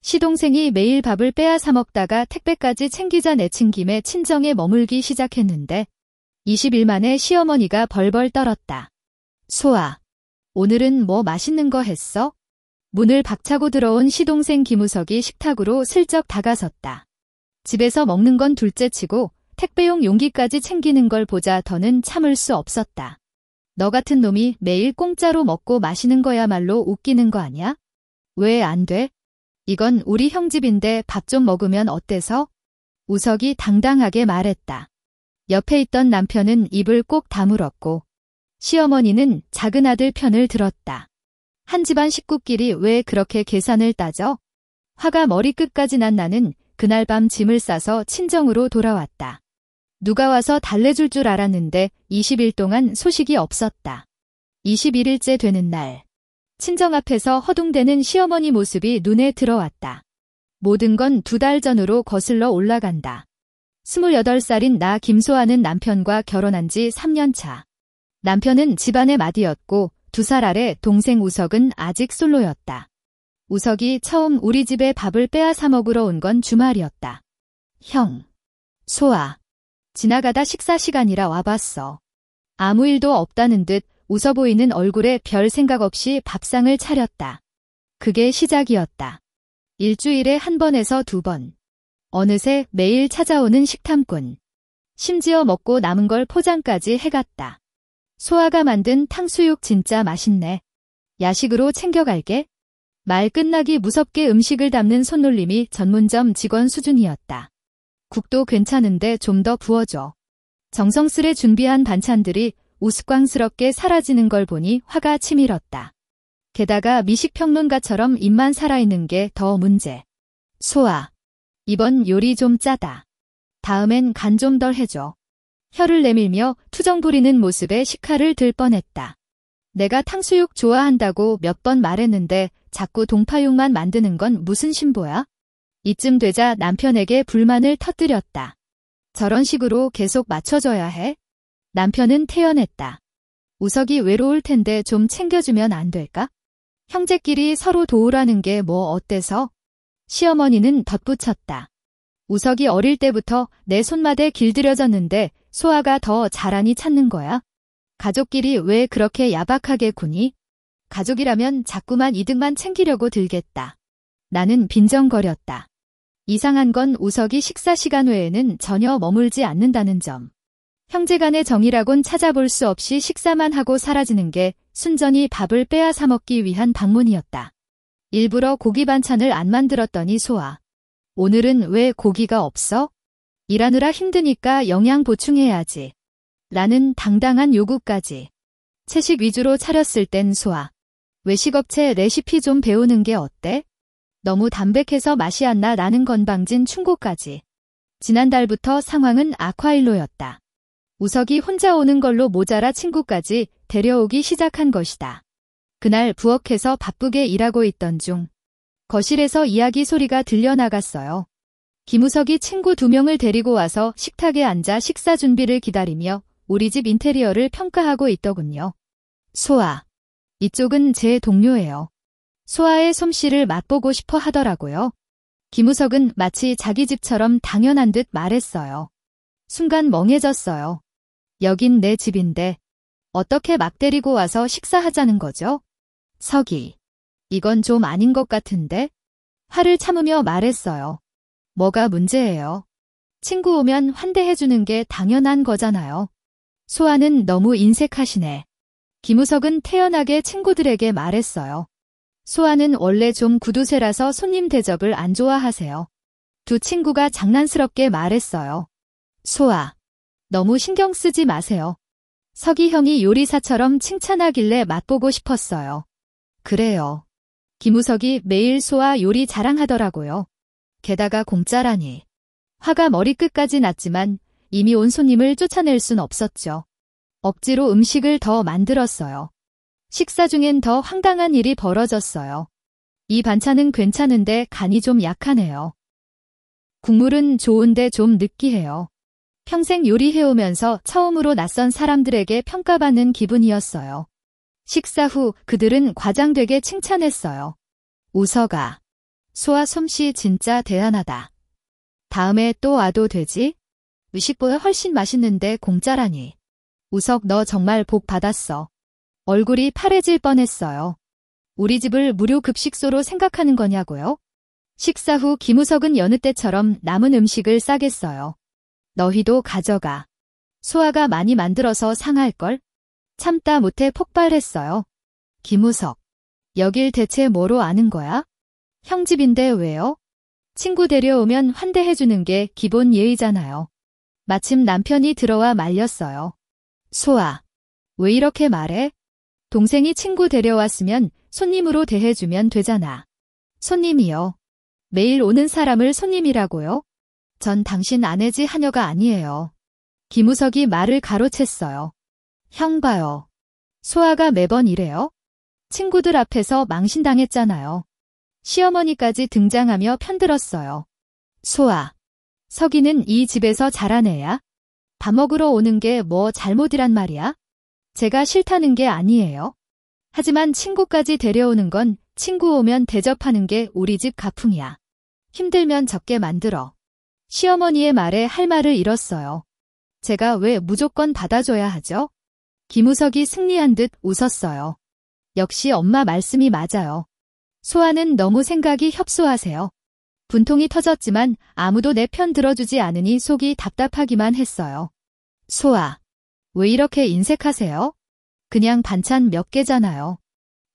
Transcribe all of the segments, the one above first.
시동생이 매일 밥을 빼앗아 먹다가 택배까지 챙기자 내친 김에 친정에 머물기 시작했는데 20일 만에 시어머니가 벌벌 떨었다. 소아, 오늘은 뭐 맛있는 거 했어? 문을 박차고 들어온 시동생 김우석이 식탁으로 슬쩍 다가섰다. 집에서 먹는 건 둘째치고 택배용 용기까지 챙기는 걸 보자 더는 참을 수 없었다. 너 같은 놈이 매일 공짜로 먹고 마시는 거야말로 웃기는 거 아니야? 왜 안 돼? 이건 우리 형 집인데 밥 좀 먹으면 어때서? 우석이 당당하게 말했다. 옆에 있던 남편은 입을 꼭 다물었고 시어머니는 작은 아들 편을 들었다. 한 집안 식구끼리 왜 그렇게 계산을 따져? 화가 머리끝까지 난 나는 그날 밤 짐을 싸서 친정으로 돌아왔다. 누가 와서 달래줄 줄 알았는데 20일 동안 소식이 없었다. 21일째 되는 날. 친정 앞에서 허둥대는 시어머니 모습이 눈에 들어왔다. 모든 건 2달 전으로 거슬러 올라간다. 28살인 나 김소아는 남편과 결혼한 지 3년 차. 남편은 집안의 맏이었고 2살 아래 동생 우석은 아직 솔로였다. 우석이 처음 우리 집에 밥을 빼앗아 먹으러 온 건 주말이었다. 형, 소아, 지나가다 식사 시간이라 와봤어. 아무 일도 없다는 듯 웃어 보이는 얼굴에 별 생각 없이 밥상을 차렸다. 그게 시작이었다. 일주일에 1번에서 2번. 어느새 매일 찾아오는 식탐꾼. 심지어 먹고 남은 걸 포장까지 해갔다. 소아가 만든 탕수육 진짜 맛있네. 야식으로 챙겨갈게. 말 끝나기 무섭게 음식을 담는 손놀림이 전문점 직원 수준이었다. 국도 괜찮은데 좀 더 부어줘. 정성스레 준비한 반찬들이 우스꽝스럽게 사라지는 걸 보니 화가 치밀었다. 게다가 미식평론가처럼 입만 살아있는 게 더 문제. 소아, 이번 요리 좀 짜다. 다음엔 간 좀 덜 해줘. 혀를 내밀며 투정 부리는 모습에 식칼을 들 뻔했다. 내가 탕수육 좋아한다고 몇 번 말했는데 자꾸 동파육만 만드는 건 무슨 신보야? 이쯤 되자 남편에게 불만을 터뜨렸다. 저런 식으로 계속 맞춰줘야 해? 남편은 태연했다. 우석이 외로울 텐데 좀 챙겨주면 안 될까? 형제끼리 서로 도우라는 게 뭐 어때서? 시어머니는 덧붙였다. 우석이 어릴 때부터 내 손맛에 길들여졌는데 소아가 더 잘하니 찾는 거야? 가족끼리 왜 그렇게 야박하게 구니? 가족이라면 자꾸만 이득만 챙기려고 들겠다. 나는 빈정거렸다. 이상한 건 우석이 식사 시간 외에는 전혀 머물지 않는다는 점. 형제간의 정이라곤 찾아볼 수 없이 식사만 하고 사라지는 게 순전히 밥을 빼앗아 먹기 위한 방문이었다. 일부러 고기 반찬을 안 만들었더니 소아. 오늘은 왜 고기가 없어? 일하느라 힘드니까 영양 보충해야지. 라는 당당한 요구까지. 채식 위주로 차렸을 땐 소아. 외식업체 레시피 좀 배우는 게 어때? 너무 담백해서 맛이 안 나 라는 건방진 충고까지. 지난달부터 상황은 악화일로였다. 우석이 혼자 오는 걸로 모자라 친구까지 데려오기 시작한 것이다. 그날 부엌에서 바쁘게 일하고 있던 중 거실에서 이야기 소리가 들려나갔어요. 김우석이 친구 2명을 데리고 와서 식탁에 앉아 식사 준비를 기다리며 우리 집 인테리어를 평가하고 있더군요. 소아, 이쪽은 제 동료예요. 소아의 솜씨를 맛보고 싶어 하더라고요. 김우석은 마치 자기 집처럼 당연한 듯 말했어요. 순간 멍해졌어요. 여긴 내 집인데 어떻게 막 데리고 와서 식사하자는 거죠? 석이, 이건 좀 아닌 것 같은데? 화를 참으며 말했어요. 뭐가 문제예요? 친구 오면 환대해주는 게 당연한 거잖아요. 소아는 너무 인색하시네. 김우석은 태연하게 친구들에게 말했어요. 소아는 원래 좀 구두쇠라서 손님 대접을 안 좋아하세요. 두 친구가 장난스럽게 말했어요. 소아, 너무 신경 쓰지 마세요. 석이 형이 요리사처럼 칭찬하길래 맛보고 싶었어요. 그래요. 김우석이 매일 소아 요리 자랑하더라고요. 게다가 공짜라니. 화가 머리끝까지 났지만 이미 온 손님을 쫓아낼 순 없었죠. 억지로 음식을 더 만들었어요. 식사 중엔 더 황당한 일이 벌어졌어요. 이 반찬은 괜찮은데 간이 좀 약하네요. 국물은 좋은데 좀 느끼해요. 평생 요리해오면서 처음으로 낯선 사람들에게 평가받는 기분이었어요. 식사 후 그들은 과장되게 칭찬했어요. 우석아, 소아 솜씨 진짜 대단하다. 다음에 또 와도 되지? 의식보다 훨씬 맛있는데 공짜라니. 우석 너 정말 복 받았어. 얼굴이 파래질 뻔했어요. 우리 집을 무료 급식소로 생각하는 거냐고요? 식사 후 김우석은 여느 때처럼 남은 음식을 싸겠어요. 너희도 가져가. 소아가 많이 만들어서 상할걸? 참다 못해 폭발했어요. 김우석. 여길 대체 뭐로 아는 거야? 형 집인데 왜요? 친구 데려오면 환대해주는 게 기본 예의잖아요. 마침 남편이 들어와 말렸어요. 소아. 왜 이렇게 말해? 동생이 친구 데려왔으면 손님으로 대해주면 되잖아. 손님이요. 매일 오는 사람을 손님이라고요? 전 당신 아내지 하녀가 아니에요. 김우석이 말을 가로챘어요. 형 봐요. 소아가 매번 이래요? 친구들 앞에서 망신당했잖아요. 시어머니까지 등장하며 편들었어요. 소아. 석이는 이 집에서 자란 애야? 밥 먹으러 오는 게 뭐 잘못이란 말이야? 제가 싫다는 게 아니에요. 하지만 친구까지 데려오는 건 친구 오면 대접하는 게 우리 집 가풍이야. 힘들면 적게 만들어. 시어머니의 말에 할 말을 잃었어요. 제가 왜 무조건 받아줘야 하죠? 김우석이 승리한 듯 웃었어요. 역시 엄마 말씀이 맞아요. 소아는 너무 생각이 협소하세요. 분통이 터졌지만 아무도 내 편 들어주지 않으니 속이 답답하기만 했어요. 소아. 왜 이렇게 인색하세요? 그냥 반찬 몇 개잖아요.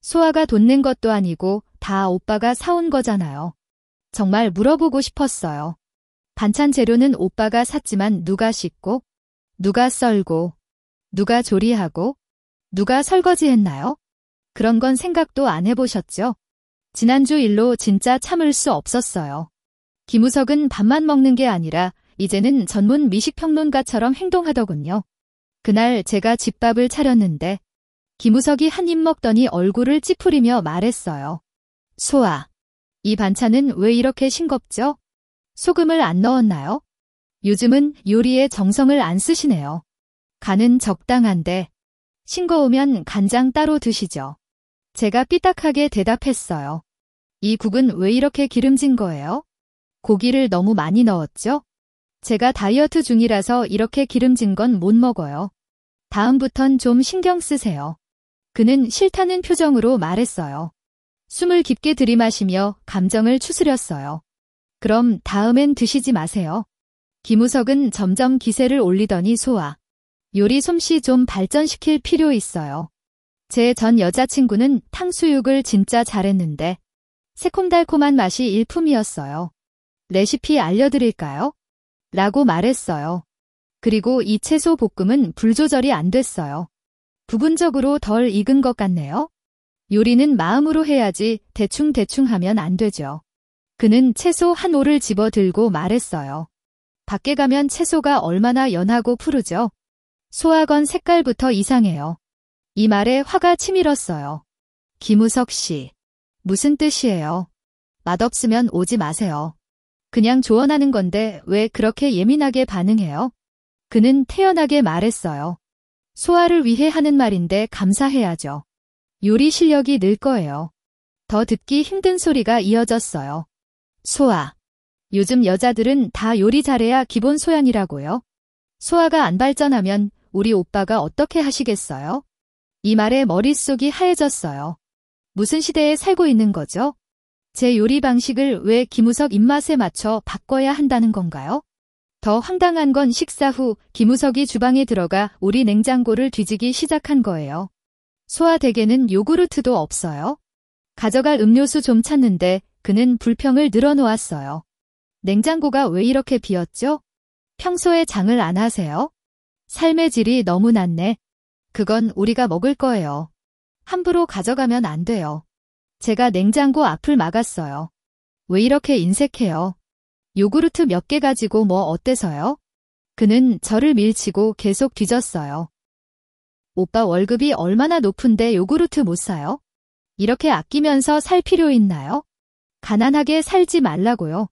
소아가 돈 낸 것도 아니고 다 오빠가 사온 거잖아요. 정말 물어보고 싶었어요. 반찬 재료는 오빠가 샀지만 누가 씻고, 누가 썰고, 누가 조리하고, 누가 설거지했나요? 그런 건 생각도 안 해보셨죠? 지난주 일로 진짜 참을 수 없었어요. 김우석은 밥만 먹는 게 아니라 이제는 전문 미식평론가처럼 행동하더군요. 그날 제가 집밥을 차렸는데 김우석이 한 입 먹더니 얼굴을 찌푸리며 말했어요. 소아, 이 반찬은 왜 이렇게 싱겁죠? 소금을 안 넣었나요? 요즘은 요리에 정성을 안 쓰시네요. 간은 적당한데 싱거우면 간장 따로 드시죠. 제가 삐딱하게 대답했어요. 이 국은 왜 이렇게 기름진 거예요? 고기를 너무 많이 넣었죠? 제가 다이어트 중이라서 이렇게 기름진 건 못 먹어요. 다음부턴 좀 신경 쓰세요. 그는 싫다는 표정으로 말했어요. 숨을 깊게 들이마시며 감정을 추스렸어요. 그럼 다음엔 드시지 마세요. 김우석은 점점 기세를 올리더니 소아. 요리 솜씨 좀 발전시킬 필요 있어요. 제 전 여자친구는 탕수육을 진짜 잘했는데 새콤달콤한 맛이 일품이었어요. 레시피 알려드릴까요? 라고 말했어요. 그리고 이 채소 볶음은 불 조절이 안 됐어요. 부분적으로 덜 익은 것 같네요. 요리는 마음으로 해야지 대충대충 하면 안 되죠. 그는 채소 한 올을 집어들고 말했어요. 밖에 가면 채소가 얼마나 연하고 푸르죠. 소화건 색깔부터 이상해요. 이 말에 화가 치밀었어요. 김우석 씨. 무슨 뜻이에요? 맛없으면 오지 마세요. 그냥 조언하는 건데 왜 그렇게 예민하게 반응해요? 그는 태연하게 말했어요. 소아를 위해 하는 말인데 감사해야죠. 요리 실력이 늘 거예요. 더 듣기 힘든 소리가 이어졌어요. 소아. 요즘 여자들은 다 요리 잘해야 기본 소양이라고요. 소아가 안 발전하면 우리 오빠가 어떻게 하시겠어요? 이 말에 머릿속이 하얘졌어요. 무슨 시대에 살고 있는 거죠? 제 요리 방식을 왜 김우석 입맛에 맞춰 바꿔야 한다는 건가요? 더 황당한 건 식사 후 김우석이 주방에 들어가 우리 냉장고를 뒤지기 시작한 거예요. 소아 댁에는 요구르트도 없어요. 가져갈 음료수 좀 찾는데 그는 불평을 늘어놓았어요. 냉장고가 왜 이렇게 비었죠? 평소에 장을 안 하세요? 삶의 질이 너무 낮네. 그건 우리가 먹을 거예요. 함부로 가져가면 안 돼요. 제가 냉장고 앞을 막았어요. 왜 이렇게 인색해요? 요구르트 몇 개 가지고 뭐 어때서요? 그는 저를 밀치고 계속 뒤졌어요. 오빠 월급이 얼마나 높은데 요구르트 못 사요? 이렇게 아끼면서 살 필요 있나요? 가난하게 살지 말라고요.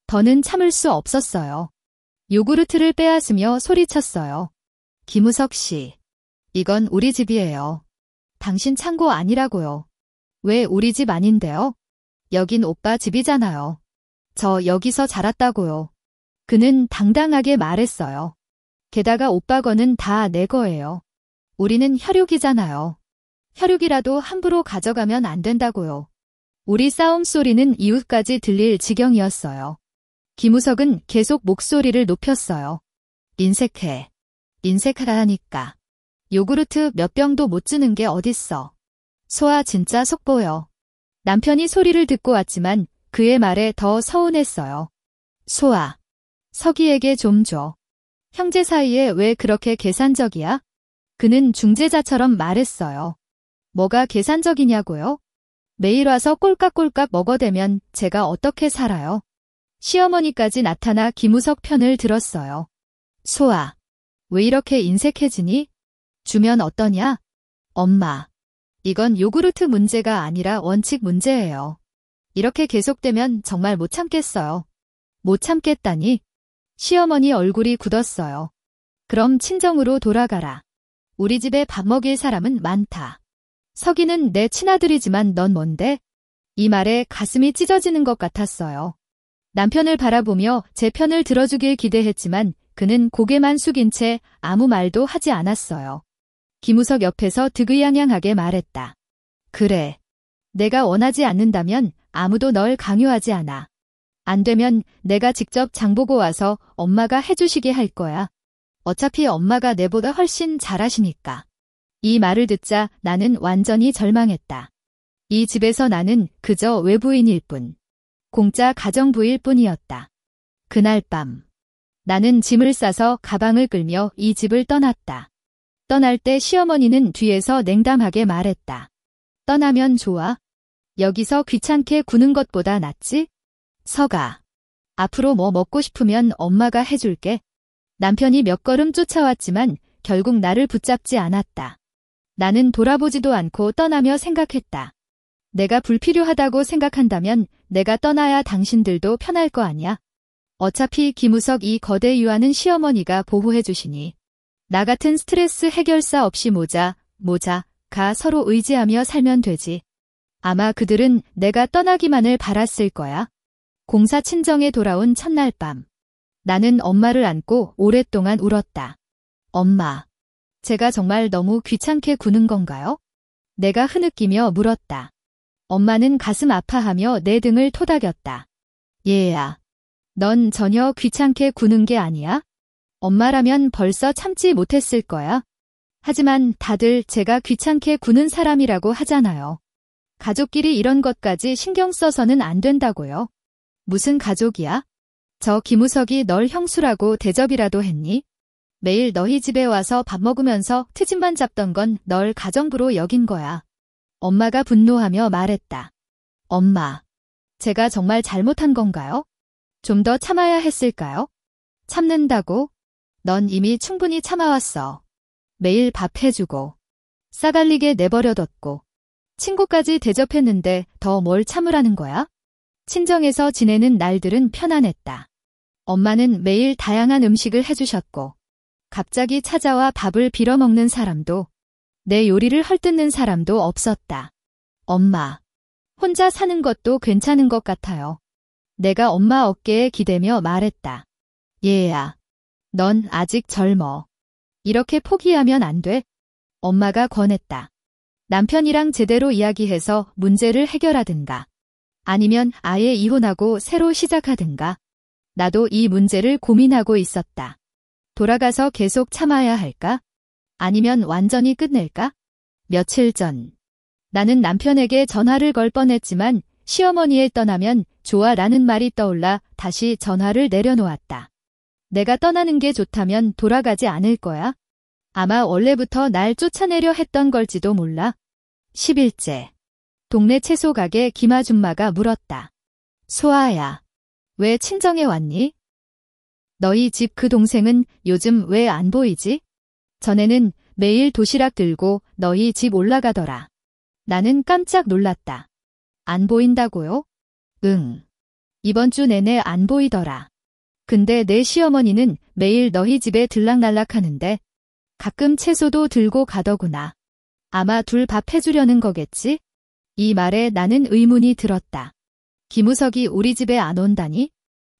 더는 참을 수 없었어요. 요구르트를 빼앗으며 소리쳤어요. 김우석 씨. 이건 우리 집이에요. 당신 창고 아니라고요. 왜 우리 집 아닌데요? 여긴 오빠 집이잖아요. 저 여기서 자랐다고요. 그는 당당하게 말했어요. 게다가 오빠 거는 다 내 거예요. 우리는 혈육이잖아요. 혈육이라도 함부로 가져가면 안 된다고요. 우리 싸움 소리는 이웃까지 들릴 지경이었어요. 김우석은 계속 목소리를 높였어요. 인색해. 인색하라니까. 요구르트 몇 병도 못 주는 게 어딨어. 소아 진짜 속보여. 남편이 소리를 듣고 왔지만 그의 말에 더 서운했어요. 소아, 서기에게 좀 줘. 형제 사이에 왜 그렇게 계산적이야? 그는 중재자처럼 말했어요. 뭐가 계산적이냐고요? 매일 와서 꼴깍꼴깍 먹어대면 제가 어떻게 살아요? 시어머니까지 나타나 김우석 편을 들었어요. 소아, 왜 이렇게 인색해지니? 주면 어떠냐? 엄마, 이건 요구르트 문제가 아니라 원칙 문제예요. 이렇게 계속되면 정말 못 참겠어요. 못 참겠다니? 시어머니 얼굴이 굳었어요. 그럼 친정으로 돌아가라. 우리 집에 밥 먹일 사람은 많다. 서기는 내 친아들이지만 넌 뭔데? 이 말에 가슴이 찢어지는 것 같았어요. 남편을 바라보며 제 편을 들어주길 기대했지만 그는 고개만 숙인 채 아무 말도 하지 않았어요. 김우석 옆에서 득의양양하게 말했다. 그래. 내가 원하지 않는다면 아무도 널 강요하지 않아. 안 되면 내가 직접 장보고 와서 엄마가 해주시게 할 거야. 어차피 엄마가 내보다 훨씬 잘하시니까. 이 말을 듣자 나는 완전히 절망했다. 이 집에서 나는 그저 외부인일 뿐. 공짜 가정부일 뿐이었다. 그날 밤. 나는 짐을 싸서 가방을 끌며 이 집을 떠났다. 떠날 때 시어머니는 뒤에서 냉담하게 말했다. 떠나면 좋아? 여기서 귀찮게 구는 것보다 낫지? 서가. 앞으로 뭐 먹고 싶으면 엄마가 해줄게. 남편이 몇 걸음 쫓아왔지만 결국 나를 붙잡지 않았다. 나는 돌아보지도 않고 떠나며 생각했다. 내가 불필요하다고 생각한다면 내가 떠나야 당신들도 편할 거 아니야? 어차피 김우석 이 거대 유아는 시어머니가 보호해 주시니. 나 같은 스트레스 해결사 없이 모자가 서로 의지하며 살면 되지. 아마 그들은 내가 떠나기만을 바랐을 거야. 공사 친정에 돌아온 첫날 밤. 나는 엄마를 안고 오랫동안 울었다. 엄마, 제가 정말 너무 귀찮게 구는 건가요? 내가 흐느끼며 물었다. 엄마는 가슴 아파하며 내 등을 토닥였다. 얘야, 넌 전혀 귀찮게 구는 게 아니야? 엄마라면 벌써 참지 못했을 거야. 하지만 다들 제가 귀찮게 구는 사람이라고 하잖아요. 가족끼리 이런 것까지 신경 써서는 안 된다고요. 무슨 가족이야? 저 김우석이 널 형수라고 대접이라도 했니? 매일 너희 집에 와서 밥 먹으면서 트집만 잡던 건 널 가정부로 여긴 거야. 엄마가 분노하며 말했다. 엄마, 제가 정말 잘못한 건가요? 좀 더 참아야 했을까요? 참는다고? 넌 이미 충분히 참아왔어. 매일 밥 해주고, 싸갈리게 내버려뒀고, 친구까지 대접했는데 더 뭘 참으라는 거야? 친정에서 지내는 날들은 편안했다. 엄마는 매일 다양한 음식을 해주셨고, 갑자기 찾아와 밥을 빌어먹는 사람도, 내 요리를 헐뜯는 사람도 없었다. 엄마, 혼자 사는 것도 괜찮은 것 같아요. 내가 엄마 어깨에 기대며 말했다. 얘야, 넌 아직 젊어. 이렇게 포기하면 안 돼. 엄마가 권했다. 남편이랑 제대로 이야기해서 문제를 해결하든가. 아니면 아예 이혼하고 새로 시작하든가. 나도 이 문제를 고민하고 있었다. 돌아가서 계속 참아야 할까? 아니면 완전히 끝낼까? 며칠 전. 나는 남편에게 전화를 걸 뻔했지만 시어머니의 떠나면 좋아라는 말이 떠올라 다시 전화를 내려놓았다. 내가 떠나는 게 좋다면 돌아가지 않을 거야? 아마 원래부터 날 쫓아내려 했던 걸지도 몰라. 10일째. 동네 채소 가게 김아줌마가 물었다. 소아야, 왜 친정에 왔니? 너희 집 그 동생은 요즘 왜 안 보이지? 전에는 매일 도시락 들고 너희 집 올라가더라. 나는 깜짝 놀랐다. 안 보인다고요? 응. 이번 주 내내 안 보이더라. 근데 내 시어머니는 매일 너희 집에 들락날락하는데 가끔 채소도 들고 가더구나. 아마 둘 밥 해주려는 거겠지? 이 말에 나는 의문이 들었다. 김우석이 우리 집에 안 온다니?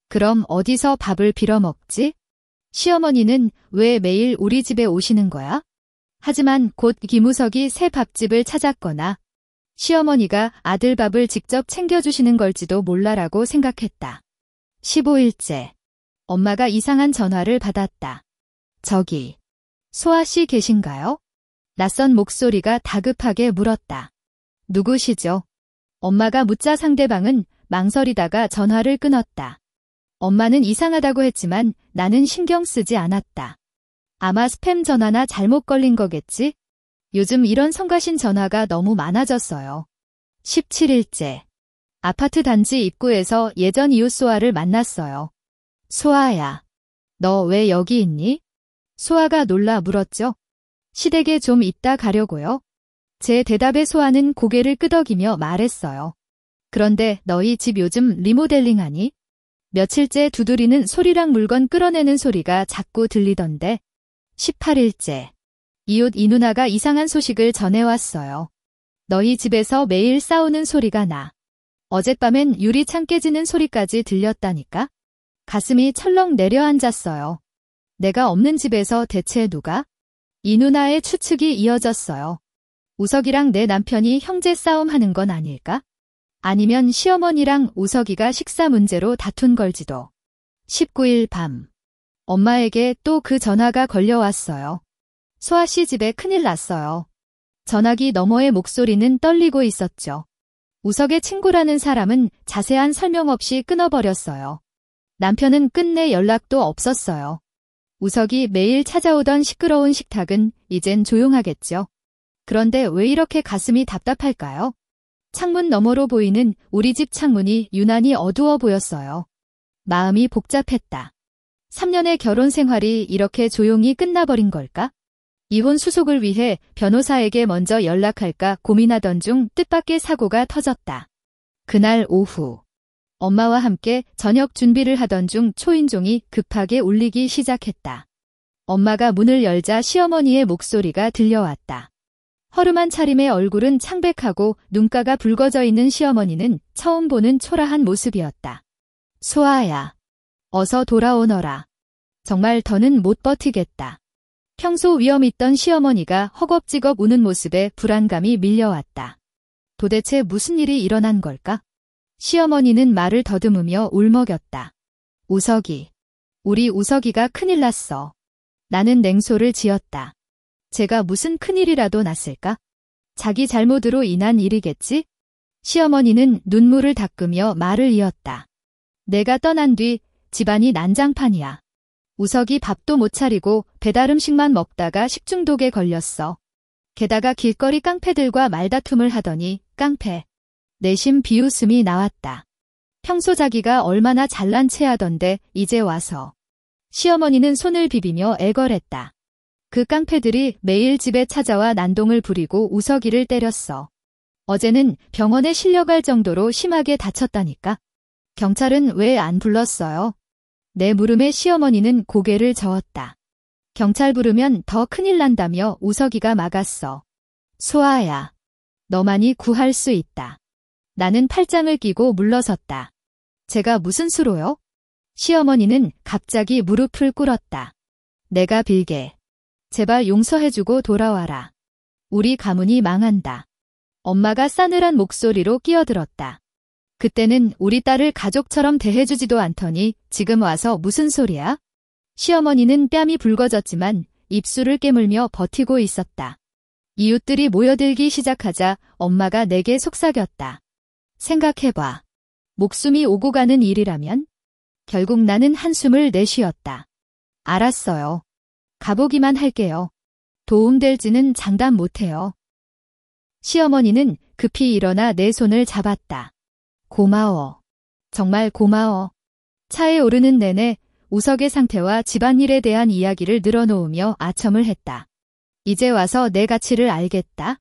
그럼 어디서 밥을 빌어 먹지? 시어머니는 왜 매일 우리 집에 오시는 거야? 하지만 곧 김우석이 새 밥집을 찾았거나 시어머니가 아들 밥을 직접 챙겨주시는 걸지도 몰라라고 생각했다. 15일째. 엄마가 이상한 전화를 받았다. 저기, 소아 씨 계신가요? 낯선 목소리가 다급하게 물었다. 누구시죠? 엄마가 묻자 상대방은 망설이다가 전화를 끊었다. 엄마는 이상하다고 했지만 나는 신경 쓰지 않았다. 아마 스팸 전화나 잘못 걸린 거겠지? 요즘 이런 성가신 전화가 너무 많아졌어요. 17일째. 아파트 단지 입구에서 예전 이웃 소아를 만났어요. 소아야, 너 왜 여기 있니? 소아가 놀라 물었죠. 시댁에 좀 있다 가려고요. 제 대답에 소아는 고개를 끄덕이며 말했어요. 그런데 너희 집 요즘 리모델링하니? 며칠째 두드리는 소리랑 물건 끌어내는 소리가 자꾸 들리던데. 18일째. 이웃 이 누나가 이상한 소식을 전해왔어요. 너희 집에서 매일 싸우는 소리가 나. 어젯밤엔 유리창 깨지는 소리까지 들렸다니까? 가슴이 철렁 내려앉았어요. 내가 없는 집에서 대체 누가? 이 누나의 추측이 이어졌어요. 우석이랑 내 남편이 형제 싸움하는 건 아닐까? 아니면 시어머니랑 우석이가 식사 문제로 다툰 걸지도. 19일 밤. 엄마에게 또 그 전화가 걸려왔어요. 소아 씨 집에 큰일 났어요. 전화기 너머의 목소리는 떨리고 있었죠. 우석의 친구라는 사람은 자세한 설명 없이 끊어버렸어요. 남편은 끝내 연락도 없었어요. 우석이 매일 찾아오던 시끄러운 식탁은 이젠 조용하겠죠. 그런데 왜 이렇게 가슴이 답답할까요? 창문 너머로 보이는 우리 집 창문이 유난히 어두워 보였어요. 마음이 복잡했다. 3년의 결혼 생활이 이렇게 조용히 끝나버린 걸까? 이혼 수속을 위해 변호사에게 먼저 연락할까 고민하던 중 뜻밖의 사고가 터졌다. 그날 오후. 엄마와 함께 저녁 준비를 하던 중 초인종이 급하게 울리기 시작했다. 엄마가 문을 열자 시어머니의 목소리가 들려왔다. 허름한 차림의 얼굴은 창백하고 눈가가 붉어져 있는 시어머니는 처음 보는 초라한 모습이었다. 소아야, 어서 돌아오너라. 정말 더는 못 버티겠다. 평소 위험 있던 시어머니가 허겁지겁 우는 모습에 불안감이 밀려왔다. 도대체 무슨 일이 일어난 걸까? 시어머니는 말을 더듬으며 울먹였다. 우석이. 우리 우석이가 큰일 났어. 나는 냉소를 지었다. 제가 무슨 큰일이라도 났을까? 자기 잘못으로 인한 일이겠지? 시어머니는 눈물을 닦으며 말을 이었다. 내가 떠난 뒤 집안이 난장판이야. 우석이 밥도 못 차리고 배달음식만 먹다가 식중독에 걸렸어. 게다가 길거리 깡패들과 말다툼을 하더니 깡패. 내심 비웃음이 나왔다. 평소 자기가 얼마나 잘난 체하던데 이제 와서. 시어머니는 손을 비비며 애걸했다. 그 깡패들이 매일 집에 찾아와 난동을 부리고 우석이를 때렸어. 어제는 병원에 실려갈 정도로 심하게 다쳤다니까. 경찰은 왜 안 불렀어요? 내 물음에 시어머니는 고개를 저었다. 경찰 부르면 더 큰일 난다며 우석이가 막았어. 소아야, 너만이 구할 수 있다. 나는 팔짱을 끼고 물러섰다. 제가 무슨 수로요? 시어머니는 갑자기 무릎을 꿇었다. 내가 빌게. 제발 용서해주고 돌아와라. 우리 가문이 망한다. 엄마가 싸늘한 목소리로 끼어들었다. 그때는 우리 딸을 가족처럼 대해주지도 않더니 지금 와서 무슨 소리야? 시어머니는 뺨이 붉어졌지만 입술을 깨물며 버티고 있었다. 이웃들이 모여들기 시작하자 엄마가 내게 속삭였다. 생각해봐. 목숨이 오고 가는 일이라면? 결국 나는 한숨을 내쉬었다. 알았어요. 가보기만 할게요. 도움될지는 장담 못해요. 시어머니는 급히 일어나 내 손을 잡았다. 고마워. 정말 고마워. 차에 오르는 내내 우석의 상태와 집안일에 대한 이야기를 늘어놓으며 아첨을 했다. 이제 와서 내 가치를 알겠다.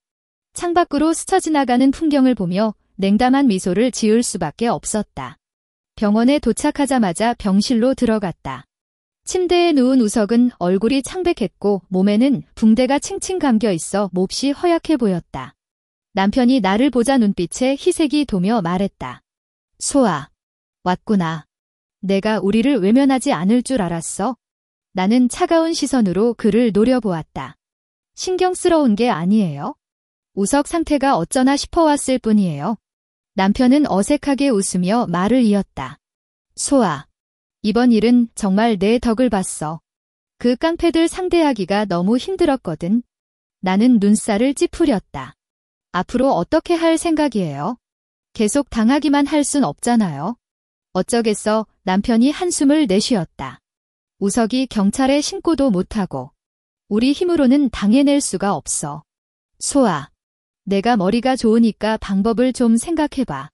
창밖으로 스쳐 지나가는 풍경을 보며 냉담한 미소를 지을 수밖에 없었다. 병원에 도착하자마자 병실로 들어갔다. 침대에 누운 우석은 얼굴이 창백했고 몸에는 붕대가 칭칭 감겨 있어 몹시 허약해 보였다. 남편이 나를 보자 눈빛에 희색이 도며 말했다. 소아, 왔구나. 내가 우리를 외면하지 않을 줄 알았어. 나는 차가운 시선으로 그를 노려보았다. 신경스러운 게 아니에요. 우석 상태가 어쩌나 싶어왔을 뿐이에요. 남편은 어색하게 웃으며 말을 이었다. 소아, 이번 일은 정말 내 덕을 봤어. 그 깡패들 상대하기가 너무 힘들었거든. 나는 눈살을 찌푸렸다. 앞으로 어떻게 할 생각이에요? 계속 당하기만 할 순 없잖아요. 어쩌겠어. 남편이 한숨을 내쉬었다. 우석이 경찰에 신고도 못하고 우리 힘으로는 당해낼 수가 없어. 소아, 내가 머리가 좋으니까 방법을 좀 생각해봐.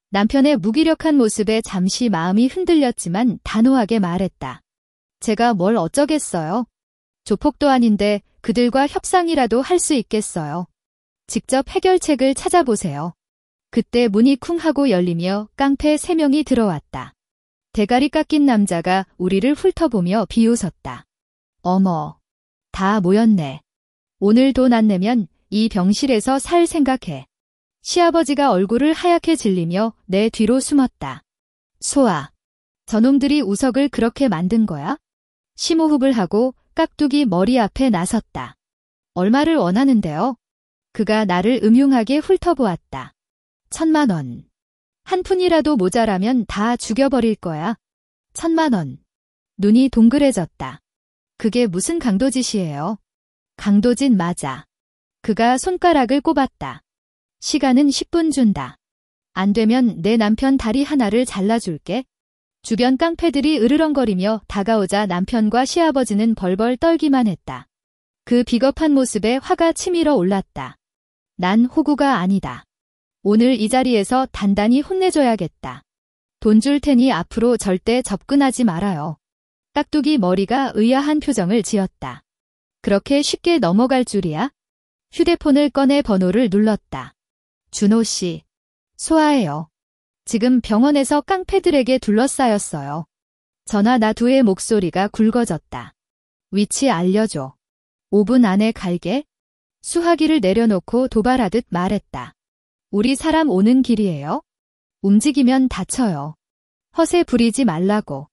남편의 무기력한 모습에 잠시 마음이 흔들렸지만 단호하게 말했다. 제가 뭘 어쩌겠어요. 조폭도 아닌데 그들과 협상이라도 할 수 있겠어요. 직접 해결책을 찾아보세요. 그때 문이 쿵 하고 열리며 깡패 3명이 들어왔다. 대가리 깎인 남자가 우리를 훑어보며 비웃었다. 어머, 다 모였네. 오늘 돈 안 내면 이 병실에서 살 생각해. 시아버지가 얼굴을 하얗게 질리며 내 뒤로 숨었다. 소아, 저놈들이 우석을 그렇게 만든 거야? 심호흡을 하고 깍두기 머리 앞에 나섰다. 얼마를 원하는데요? 그가 나를 음흉하게 훑어보았다. 1,000만 원. 한 푼이라도 모자라면 다 죽여버릴 거야. 1,000만 원. 눈이 동그래졌다. 그게 무슨 강도짓이에요? 강도짓 맞아. 그가 손가락을 꼽았다. 시간은 10분 준다. 안 되면 내 남편 다리 하나를 잘라줄게. 주변 깡패들이 으르렁거리며 다가오자 남편과 시아버지는 벌벌 떨기만 했다. 그 비겁한 모습에 화가 치밀어 올랐다. 난 호구가 아니다. 오늘 이 자리에서 단단히 혼내줘야겠다. 돈 줄 테니 앞으로 절대 접근하지 말아요. 깍두기 머리가 의아한 표정을 지었다. 그렇게 쉽게 넘어갈 줄이야? 휴대폰을 꺼내 번호를 눌렀다. 준호 씨. 소아예요. 지금 병원에서 깡패들에게 둘러싸였어요. 전화 놔두의 목소리가 굵어졌다. 위치 알려줘. 5분 안에 갈게. 수화기를 내려놓고 도발하듯 말했다. 우리 사람 오는 길이에요. 움직이면 다쳐요. 허세 부리지 말라고.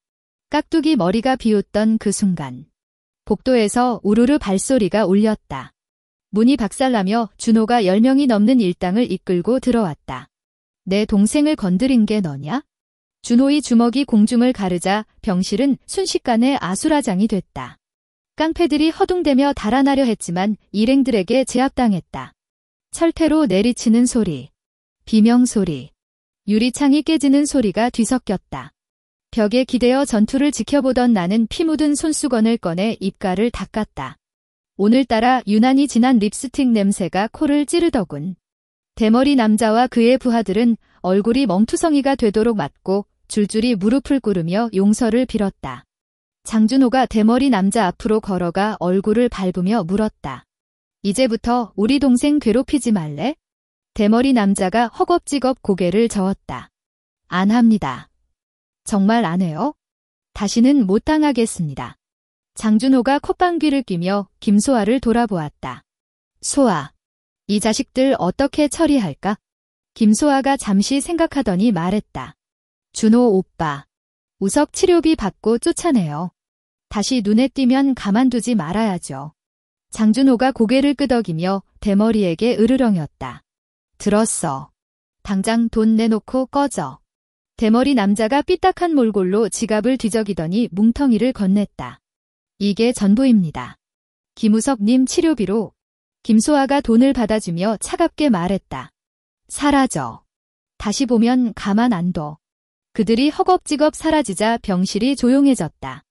깍두기 머리가 비웃던 그 순간. 복도에서 우르르 발소리가 울렸다. 문이 박살나며 준호가 10명이 넘는 일당을 이끌고 들어왔다. 내 동생을 건드린 게 너냐? 준호의 주먹이 공중을 가르자 병실은 순식간에 아수라장이 됐다. 깡패들이 허둥대며 달아나려 했지만 일행들에게 제압당했다. 철퇴로 내리치는 소리, 비명소리, 유리창이 깨지는 소리가 뒤섞였다. 벽에 기대어 전투를 지켜보던 나는 피 묻은 손수건을 꺼내 입가를 닦았다. 오늘따라 유난히 진한 립스틱 냄새가 코를 찌르더군. 대머리 남자와 그의 부하들은 얼굴이 멍투성이가 되도록 맞고 줄줄이 무릎을 꿇으며 용서를 빌었다. 장준호가 대머리 남자 앞으로 걸어가 얼굴을 밟으며 물었다. 이제부터 우리 동생 괴롭히지 말래? 대머리 남자가 허겁지겁 고개를 저었다. 안 합니다. 정말 안 해요? 다시는 못 당하겠습니다. 장준호가 콧방귀를 뀌며 김소아를 돌아보았다. 소아, 이 자식들 어떻게 처리할까? 김소아가 잠시 생각하더니 말했다. 준호 오빠, 우석 치료비 받고 쫓아내요. 다시 눈에 띄면 가만두지 말아야죠. 장준호가 고개를 끄덕이며 대머리에게 으르렁였다. 들었어. 당장 돈 내놓고 꺼져. 대머리 남자가 삐딱한 몰골로 지갑을 뒤적이더니 뭉텅이를 건넸다. 이게 전부입니다. 김우석님 치료비로. 김소아가 돈을 받아주며 차갑게 말했다. 사라져. 다시 보면 가만 안 둬. 그들이 허겁지겁 사라지자 병실이 조용해졌다.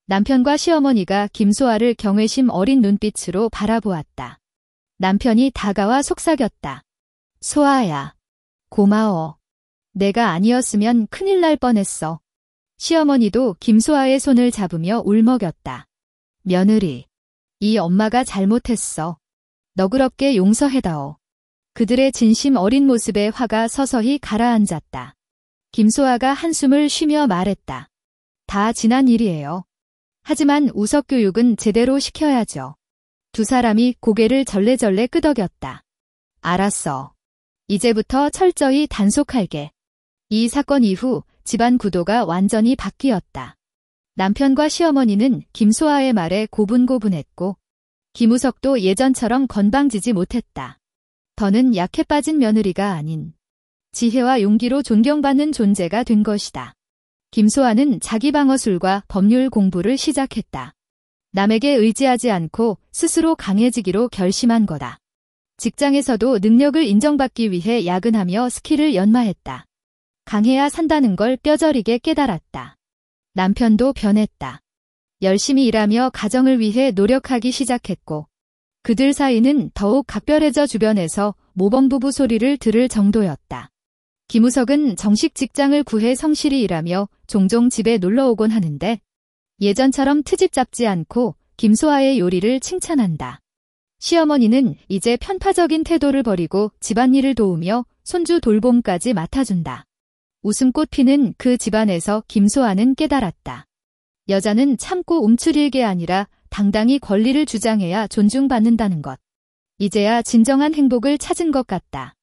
남편과 시어머니가 김소아를 경외심 어린 눈빛으로 바라보았다. 남편이 다가와 속삭였다. 소아야, 고마워. 내가 아니었으면 큰일 날 뻔했어. 시어머니도 김소아의 손을 잡으며 울먹였다. 며느리, 이 엄마가 잘못했어. 너그럽게 용서해다오. 그들의 진심 어린 모습에 화가 서서히 가라앉았다. 김소아가 한숨을 쉬며 말했다. 다 지난 일이에요. 하지만 우석 교육은 제대로 시켜야죠. 두 사람이 고개를 절레절레 끄덕였다. 알았어. 이제부터 철저히 단속할게. 이 사건 이후 집안 구도가 완전히 바뀌었다. 남편과 시어머니는 김소아의 말에 고분고분했고 김우석도 예전처럼 건방지지 못했다. 더는 약해 빠진 며느리가 아닌 지혜와 용기로 존경받는 존재가 된 것이다. 김소아는 자기 방어술과 법률 공부를 시작했다. 남에게 의지하지 않고 스스로 강해지기로 결심한 거다. 직장에서도 능력을 인정받기 위해 야근하며 스킬을 연마했다. 강해야 산다는 걸 뼈저리게 깨달았다. 남편도 변했다. 열심히 일하며 가정을 위해 노력하기 시작했고 그들 사이는 더욱 각별해져 주변에서 모범부부 소리를 들을 정도였다. 김우석은 정식 직장을 구해 성실히 일하며 종종 집에 놀러오곤 하는데 예전처럼 트집 잡지 않고 김소아의 요리를 칭찬한다. 시어머니는 이제 편파적인 태도를 버리고 집안일을 도우며 손주 돌봄까지 맡아준다. 웃음꽃 피는 그 집안에서 김소아는 깨달았다. 여자는 참고 움츠릴 게 아니라 당당히 권리를 주장해야 존중받는다는 것. 이제야 진정한 행복을 찾은 것 같다.